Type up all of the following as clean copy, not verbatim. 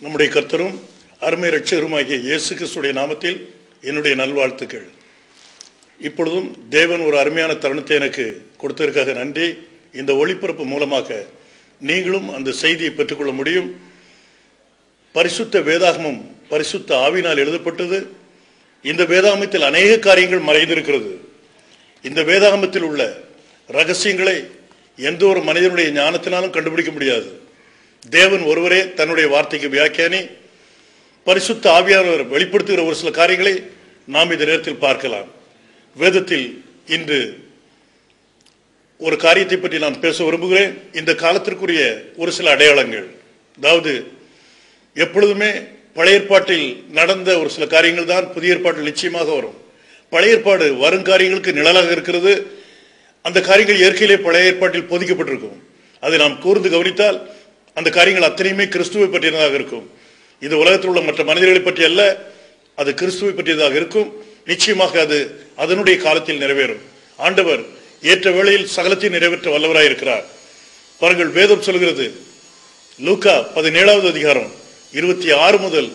நம்முடைய கர்த்தரும் அருமை இரட்சகருமாகிய இயேசு கிறிஸ்துவின் நாமத்தில் என்னுடைய நல்வாழ்த்துக்கள். இப்பொழுதும் தேவன் ஒரு அருமையான தருணத்தை எனக்கு கொடுத்ததற்காக நன்றி. இந்த ஒளிபரப்பு மூலமாக நீங்களும் அந்த செய்தியை பெற்றுக்கொள்ள முடியும். பரிசுத்த வேதாகமம் பரிசுத்த ஆவியினால் எழுதப்பட்டது. இந்த வேதாகமத்தில் அநேக காரியங்கள் மறைந்திருக்கிறது. இந்த வேதாகமத்தில் உள்ள ரகசியங்களை எந்த ஒரு மனிதனுடைய ஞானத்தினாலும் கண்டுபிடிக்க முடியாது. தேவன் ஒருவரே தன்னுடைய வார்த்தைக்கு வியாக்கியானி. பரிசுத்த ஆவியானவர் வெளிப்படுத்துகிற ஒரு சில காரியங்களை நாம் இந்த நேரத்தில் பார்க்கலாம். வேதத்தில் இன்று ஒரு காரியத்தை பற்றி நான் பேச விரும்புகிறேன். இந்த காலத்திற்குரிய ஒரு சில அடையாளங்கள், அதாவது எப்பொழுதுமே பழைய ஏற்பாட்டில் நடந்த ஒரு சில காரியங்கள் தான் புதிய ஏற்பாட்டில் நிச்சயமாக வரும். பழைய ஏற்பாடு வருங்காரியங்களுக்கு நிழலாக இருக்கிறது. அந்த காரியங்கள் இயற்கையிலே பழைய ஏற்பாட்டில் பொதிக்கப்பட்டிருக்கும். அதை நாம் கூர்ந்து கவனித்தால் அந்த காரியங்கள் அத்தனையுமே கிறிஸ்துவை பற்றியதாக இருக்கும். இது உலகத்தில் உள்ள மற்ற மனிதர்களை பற்றி அல்ல, அது கிறிஸ்துவை பற்றியதாக இருக்கும். நிச்சயமாக அது அதனுடைய காலத்தில் நிறைவேறும். ஆண்டவர் ஏற்ற வேளையில் சகலத்தையும் நிறைவேற்ற வல்லவராய் இருக்கிறார். பாருங்கள், வேதம் சொல்கிறது, லூக்கா 17வது அதிகாரம் 26 முதல்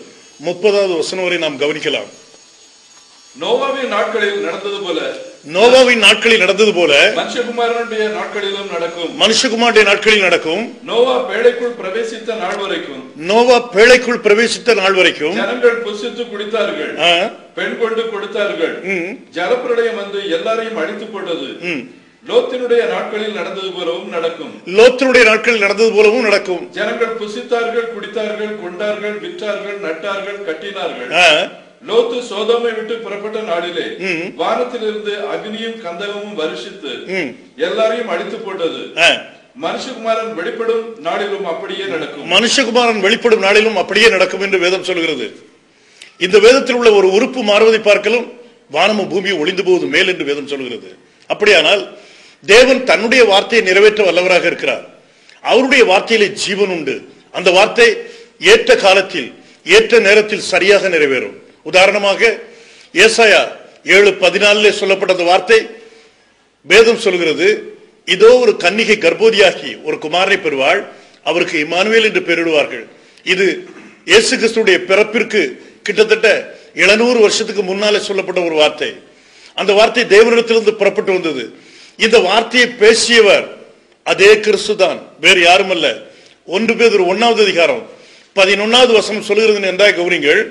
30வது வசனம் வரை நாம் கவனிக்கலாம். நோவாவின் நாட்களில் நடந்தது போல மனுஷகுமாரனுடைய நாட்களிலும் நடக்கும். மனுஷகுமாரனுடைய நாட்களில் நடக்கும். நோவா பேழைக்குள் பிரவேசித்த நாள் வரைக்கும் ஜனங்கள் புசித்து குடித்தார்கள், பெண் கொண்டு கொடுத்தார்கள். ஜலப்பிரளயம் வந்து எல்லாரையும் அழித்து போட்டது. லோத்தினுடைய நாட்களில் நடந்தது போலவும் நடக்கும். ஜனங்கள் புசித்தார்கள், குடித்தார்கள், கொண்டார்கள், விற்றார்கள், நட்டார்கள், கட்டினார்கள். லோத்து சோதோமை விட்டு புறப்பட்ட நாளிலே வானத்திலிருந்து அக்னியும் கந்தகமும் வருஷித்து எல்லாரையும் அழித்து போட்டது. மனுஷகுமாரன் வெளிப்படும் நாளிலும் அப்படியே நடக்கும் என்று வேதம் சொல்கிறது. இந்த வேதத்தில் உள்ள ஒரு உறுப்பு மாறுவதை பார்க்கலும் வானமும் பூமியும் ஒளிந்து போவது மேல் என்று வேதம் சொல்கிறது. அப்படியானால் தேவன் தன்னுடைய வார்த்தையை நிறைவேற்ற வல்லவராக இருக்கிறார். அவருடைய வார்த்தையிலே ஜீவன் உண்டு. அந்த வார்த்தை ஏற்ற காலத்தில் ஏற்ற நேரத்தில் சரியாக நிறைவேறும். உதாரணமாக ஏசாயா 7:14 சொல்லப்பட்ட அந்த வார்த்தை வேதம் சொல்கிறது, இதோ ஒரு கன்னிகை கர்ப்பவதியாகி ஒரு குமாரனை பெறுவாள், அவருக்கு இம்மானுவேல் என்று பெயரிடுவார்கள். இது இயேசு கிறிஸ்துடைய பிறப்பிற்கு கிட்டத்தட்ட 700 வருஷத்துக்கு முன்னாலே சொல்லப்பட்ட ஒரு வார்த்தை. அந்த வார்த்தை தேவனிடத்திலிருந்து புறப்பட்டு வந்தது. இந்த வார்த்தையை பேசியவர் அதே கிறிஸ்து தான், வேறு யாரும் அல்ல. 1 பேதுரு 1வது அதிகாரம் 11வது வசனம் சொல்கிறது என்றால் கவனிங்கள்.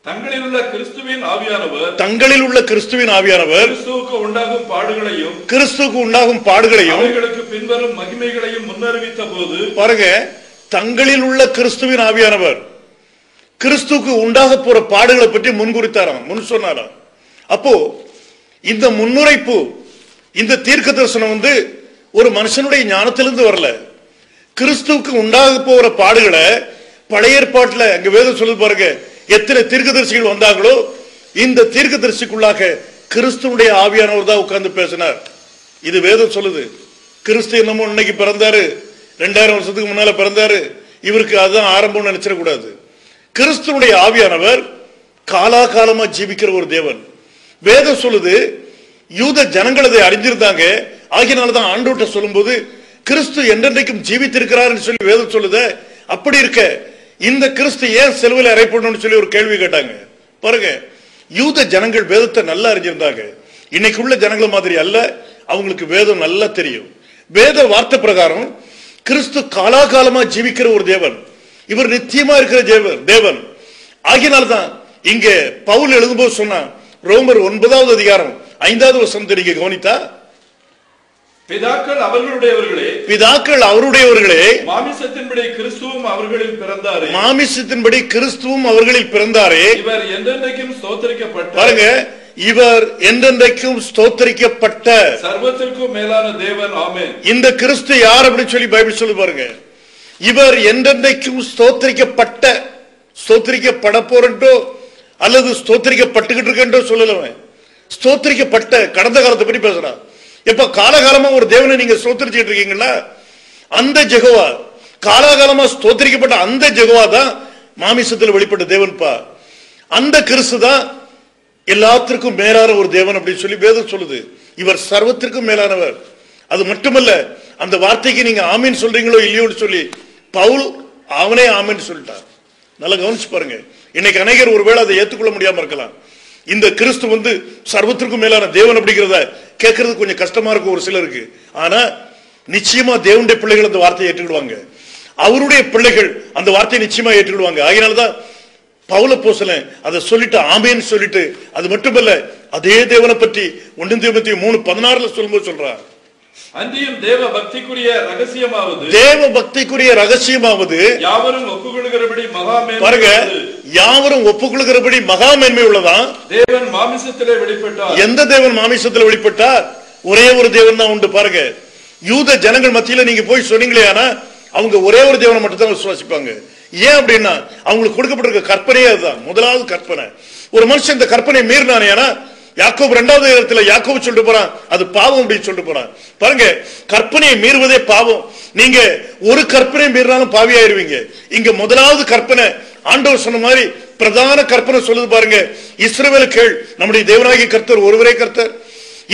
தங்களில் உள்ள கிறிஸ்துவின் ஆவியானவர் கிறிஸ்துவுக்கு உண்டாகும் பாடுகளையும் அவர்களுக்கு பின்வரும் மகிமைகளையும் முன்னறிவித்த போது, பாருங்க, தங்களில் உள்ள கிறிஸ்துவின் ஆவியானவர் கிறிஸ்துவுக்கு உண்டாக போற பாடுகளை பற்றி முன்குறித்தாராம், முன் சொன்னாராம். அப்போ இந்த முன்னுரைப்பு, இந்த தீர்க்க தரிசனம் ஒரு மனுஷனுடைய ஞானத்திலிருந்து வரல. கிறிஸ்துவுக்கு உண்டாக போற பாடுகளை பழைய ஏற்பாட்டுல அங்க வேதம் சொல்லி பாருங்க, எத்தனை தீர்க்கதரிசிகள் வந்தாங்களோ இந்த தீர்க்கதரிசிக்குள்ளாக கிறிஸ்துவுடைய ஆவியானவர் தான் உட்கார்ந்து பேசினார். இது வேதம் சொல்லுது. கிறிஸ்து என்னமோ இன்னைக்கு பிறந்தாரு, 2000 வருஷத்துக்கு முன்னால பிறந்தாரு, இவருக்கு அதுதான் ஆரம்பம் நினைச்சிடக்கூடாது. கிறிஸ்துவுடைய ஆவியானவர் காலாகாலமா ஜீவிக்கிற ஒரு தேவன். வேதம் சொல்லுது, யூத ஜனங்கள் அதை அறிஞ்சிருந்தாங்க. ஆகினால்தான் ஆண்டவர்ட்ட சொல்லும்போது கிறிஸ்து என்றென்றைக்கும் ஜீவித்திருக்கிறார் சொல்லி வேதம் சொல்லுத. அப்படி இருக்க இந்த கிறிஸ்து ஏன் சிலுவையில் அறையப்படணும்னு சொல்லி ஒரு கேள்வி கேட்டாங்க. பாருங்க, யூத ஜனங்கள் வேதத்தை நல்லா அறிஞ்சிருந்தாங்க. இன்னைக்கு உள்ள ஜனங்கள் மாதிரி அல்ல, அவங்களுக்கு வேதம் நல்லா தெரியும். வேத வார்த்தை பிரகாரம் கிறிஸ்து காலாகாலமா ஜீவிக்கிற ஒரு தேவன், இவர் நித்தியமா இருக்கிற தேவன். ஆகினால்தான் இங்க பவுல் எழுதும்போது சொன்னா, ரோமர் 9வது அதிகாரம் 5வது வசனத்தை நீங்க கவனித்தா, பிதாக்கள் அவருடையவர்களே, மாமிசத்தின்படி கிறிஸ்துவும் அவர்களில் பிறந்தாரே, இவர் என்றென்றைக்கும் ஸ்தோத்திரிக்கப்பட்ட, பாருங்க, இவர் என்றென்றைக்கும் ஸ்தோத்திரிக்கப்பட்ட சர்வத்திற்கும் மேலான தேவன். ஆமென். இந்த கிறிஸ்து யார் அப்படின்னு சொல்லி பைபிள் சொல்லி பாருங்க. இவர் என்றென்றைக்கும் ஸ்தோத்திரிக்கப்பட்ட, ஸ்தோத்திரிக்கப்பட போறோ அல்லது ஸ்தோத்திரிக்கப்பட்டுகிட்டு இருக்கோ சொல்லல, ஸ்தோத்திரிக்கப்பட்ட கடந்த காலத்தை பற்றி பேசுறான். எப்ப காலகாலமா ஒரு தேவனை நீங்க ஸ்தோத்திரிச்சுட்டு இருக்கீங்களா, அந்த ஜெகோவா, காலாகாலமா ஸ்தோத்திரிக்கப்பட்ட அந்த ஜெகோவா தான் மாமிசத்தில் வெளிப்பட்ட தேவன்பா. அந்த கிறிஸ்து தான் எல்லாத்திற்கும் மேலான ஒரு தேவன் அப்படின்னு சொல்லி வேதம் சொல்லுது. இவர் சர்வத்திற்கும் மேலானவர். அது மட்டுமல்ல, அந்த வார்த்தைக்கு நீங்க ஆமீன் சொல்றீங்களோ இல்லையோன்னு சொல்லி பவுல் அவனே ஆமீன் சொல்லிட்டார். நல்லா கவனிச்சு பாருங்க. இன்னைக்கு அநேகர் ஒருவேளை அதை ஏற்றுக்கொள்ள முடியாம இருக்கலாம். இந்த கிறிஸ்து வந்து சர்வத்திற்கும் மேலான தேவன் அப்படிங்கிறத கேட்கறது கொஞ்சம் கஷ்டமா இருக்கும் ஒரு சிலருக்கு. ஆனா நிச்சயமா தேவனுடைய பிள்ளைகள் அந்த வார்த்தையை ஏற்றுக்கிடுவாங்க. அவருடைய பிள்ளைகள் அந்த வார்த்தையை நிச்சயமா ஏற்றுக்கிடுவாங்க. அதனாலதான் பவுல் அப்போஸ்தலன் அதை சொல்லிட்டு ஆமென்னு சொல்லிட்டு, அது மட்டுமல்ல அதே தேவனை பற்றி 1 தீமோத்தேயு 3:16 சொல்லும்போது சொல்றார், அன்றியும் தேவ பக்திக்குரிய ரகசியமாவது யாவரும் ஒப்புக்கொள்கிறபடி மகா மேன்மை உள்ளதான். தேவன் மாமிசத்திலே வெளிப்பட்டார். எந்த தேவன் மாமிசத்திலே வெளிப்பட்டார்? ஒரே ஒரு தேவன் தான் உண்டு. பாருங்க, யூத ஜனங்கள் மத்தியில நீங்க போய் சொன்னீங்களே, ஆனா அவங்க ஒரே ஒரு தேவனை மட்டும் தான் விசுவாசிப்பாங்க. ஏன் அப்படின்னா அவங்களுக்கு கொடுக்கப்பட்டிருக்க கற்பனையே அதுதான். முதலாவது கற்பனை. ஒரு மனுஷன் இந்த கற்பனை மீறினானே, ஆனா யாக்கோபு 2வது இடத்துல யாக்கோபு சொல்லிட்டு போறான், அது பாவம் அப்படின்னு சொல்லிட்டு போறான். பாருங்க, கற்பனையை மீறுவதே பாவம். நீங்க ஒரு கற்பனை மீறினாலும் பாவியாயிருவீங்க. இங்க முதலாவது கற்பனை ஆண்டவர் சொன்ன மாதிரி பிரதான கற்பனை சொல்லுது பாருங்க, இஸ்ரவேல் கேள், நம்முடைய தேவனாகிய கர்த்தர் ஒருவரே கர்த்தர்.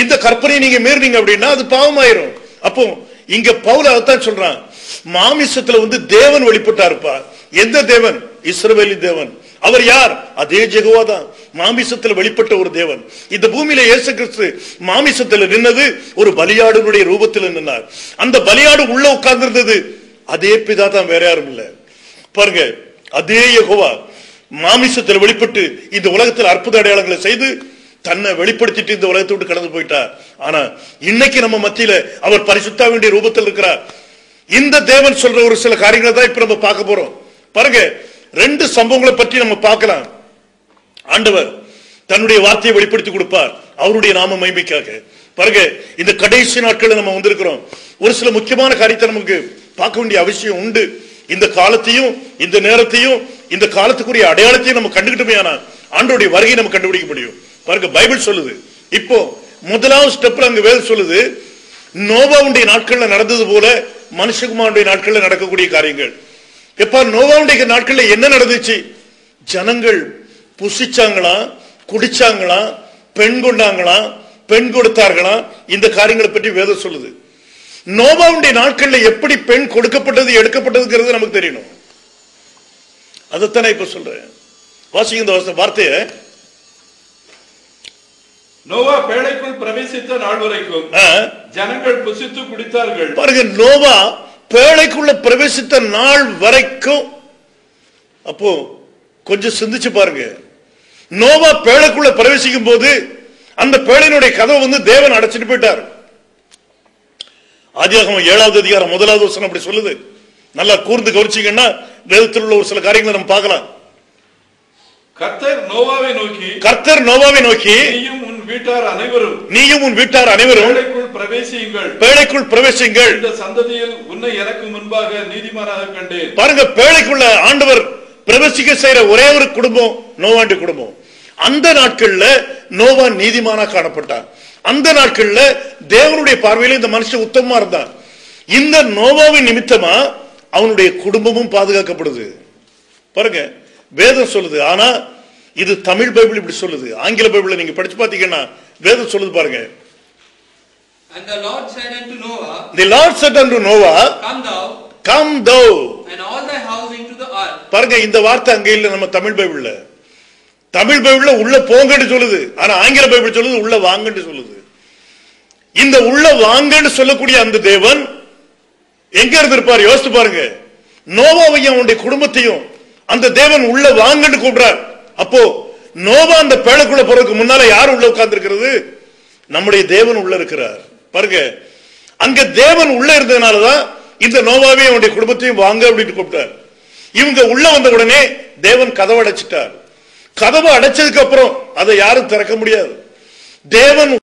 இந்த கற்பனையை நீங்க மீறினீங்க அப்படின்னா அது பாவமாயிரும். அப்போ இங்க பவுல் அதைத்தான் சொல்றான், மாமிசத்துல வந்து தேவன் வெளிப்பட்டாருப்பா. எந்த தேவன்? இஸ்ரவேலின் தேவன். அவர் யார்? அதே யெகோவா தான். மாமிசத்தில் வெளிப்பட்ட ஒரு தேவன். இந்த பூமியில இயேசு கிறிஸ்து மாமிசத்தில் நின்னது ஒரு பலியாடுடைய ரூபத்தில் நின்றார். அந்த பலியாடு உள்ள உட்கார்ந்து இருந்தது அதே பிதா தான், வேற யாரும் இல்ல. பாருங்க, அதே யெகோவா மாமிசத்தில் வெளிப்பட்டு இந்த உலகத்தில் அற்புத அடையாளங்களை செய்து தன்னை வெளிப்படுத்திட்டு இந்த உலகத்தை விட்டு கடந்து போயிட்டார். ஆனா இன்னைக்கு நம்ம மத்தியில அவர் பரிசுத்தாவினுடைய ரூபத்தில் இருக்கிறார். இந்த தேவன் சொல்ற ஒரு சில காரியங்களை தான் இப்ப நம்ம பார்க்க போறோம். பாருங்க, 2 சம்பவங்களை பற்றி நம்ம பார்க்கலாம். ஆண்டவர் தன்னுடைய வார்த்தையை வெளிப்படுத்தி கொடுப்பார் அவருடைய நாம மகிமைக்காக. பாருங்க, இந்த கடைசி நாட்கள் நம்ம வந்திருக்கிறோம். ஒரு சில முக்கியமான காரியத்தை நமக்கு பார்க்க வேண்டிய அவசியம் உண்டு. இந்த காலத்தையும் இந்த நேரத்தையும் இந்த காலத்துக்குரிய அடையாளத்தையும் நம்ம கண்டுகிட்டோமே, ஆனா ஆண்டவருடைய வருகை நம்ம கண்டுபிடிக்க முடியும். பாருங்க, பைபிள் சொல்லுது. இப்போ முதலாவது ஸ்டெப்ல அங்க வேதம் சொல்லுது, நோவாவுடைய நாட்கள்ல நடந்தது போல மனுஷகுமாருடைய நாட்கள்ல நடக்கக்கூடிய காரியங்கள். எப்ப நோவாவுடைய நாட்கள்ல என்ன நடந்துச்சு? ஜனங்கள் புசிச்சாங்களா, குடிச்சாங்களா, பெண் கொண்டாங்களா, பெண் கொடுத்தார்களா, இந்த காரியங்களை பற்றி வேதம் சொல்லுது. நோவாவுடைய நாட்கள்ல எப்படி பெண் கொடுக்கப்பட்டது எடுக்கப்பட்டதுங்கிறது நமக்கு தெரியணும். அதைத்தானே இப்ப சொல்றேன். வாசிங்க இந்த வார்த்தைய. நோவா பேழைக்குள் பிரவேசித்த நாள் வரைக்கும் ஜனங்கள் புசித்து குடித்தார்கள். பாருங்க, நோவா பேழைக்குள்ள பிரவேசித்த நாள் வரைக்கும். அப்போ கொஞ்சம் சிந்திச்சு பாருங்க, நோவா பேழைக்குள்ள பிரவேசிக்கும் போது அந்த பேழையினுடைய கதவை வந்து தேவன் அடைச்சிட்டு போயிட்டார். ஆதியாகமம் 7வது அதிகாரம் 1வது வசனம் அப்படி சொல்லுது. நல்லா கூர்ந்து கவனிச்சீங்கன்னா வேதத்தில் உள்ள ஒரு சில காரியங்களை நம்ம பார்க்கலாம். கர்த்தர் நோவாவை நோக்கி நீயும் உன் வீட்டார் அனைவரும் பேழைக்குள் பிரவேசியுங்கள். இந்த சந்ததியில் உன்னை எனக்கு முன்பாக நீதிமானாக கண்டேன். பாருங்க, பேழைக்குள்ள ஆண்டவர் பிரவேசிக்க செய்யற ஒரே ஒரு குடும்பம் நோவாண்டி குடும்பம். அந்த நாட்கள்ல நோவா நீதிமானா காணப்பட்டான். அந்த நாட்கள்ல தேவனுடைய பார்வையில இந்த மனுஷன் உத்தமமா இருந்தான். இந்த நோவாவின் நிமித்தமா அவனுடைய குடும்பமும் பாதுகாக்கப்படுது. பாருங்க, வேதம் சொல்லுது. ஆனா இது தமிழ் பைபிள் இப்படி சொல்லுது. ஆங்கில பைபிள்ல நீங்க படிச்சு பாத்தீங்கன்னா வேதம் சொல்லுது பாருங்க. And the Lord said unto Noah, Come thou and all thy house into the ark. பாருங்க, இந்த வார்த்தை அங்க இல்ல நம்ம தமிழ் பைபிள்ல. தமிழ் பைபிள்ல உள்ள போங்கன்னு சொல்லுது, ஆனா ஆங்கில பைபிள் சொல்லுது உள்ள வாங்கன்னு சொல்லுது. இந்த உள்ள வாங்கன்னு சொல்லக்கூடிய அந்த தேவன் எங்க இருந்திருப்பார்? யோசித்து பாருங்க. நோவாவையும் அவனுடைய குடும்பத்தையும் அந்த தேவன் உள்ள வாங்கன்னு கூப்பிடுறார். அப்போ நோவா அந்த பேழைக்குள்ள போறதுக்கு முன்னால யார் உள்ள உட்கார்ந்து இருக்கிறது? நம்முடைய தேவன் உள்ள இருக்கிறார். பாருங்க, அங்க தேவன் உள்ள இருந்ததுனாலதான் இந்த நோவாவையும் அவனுடைய குடும்பத்தையும் வாங்க அப்படின்னு கூப்பிட்டார். இவங்க உள்ள வந்த உடனே தேவன் கதவை அடைச்சிட்டார். கதவை அடைச்சதுக்கு அப்புறம் அதை யாரும் திறக்க முடியாது. தேவன்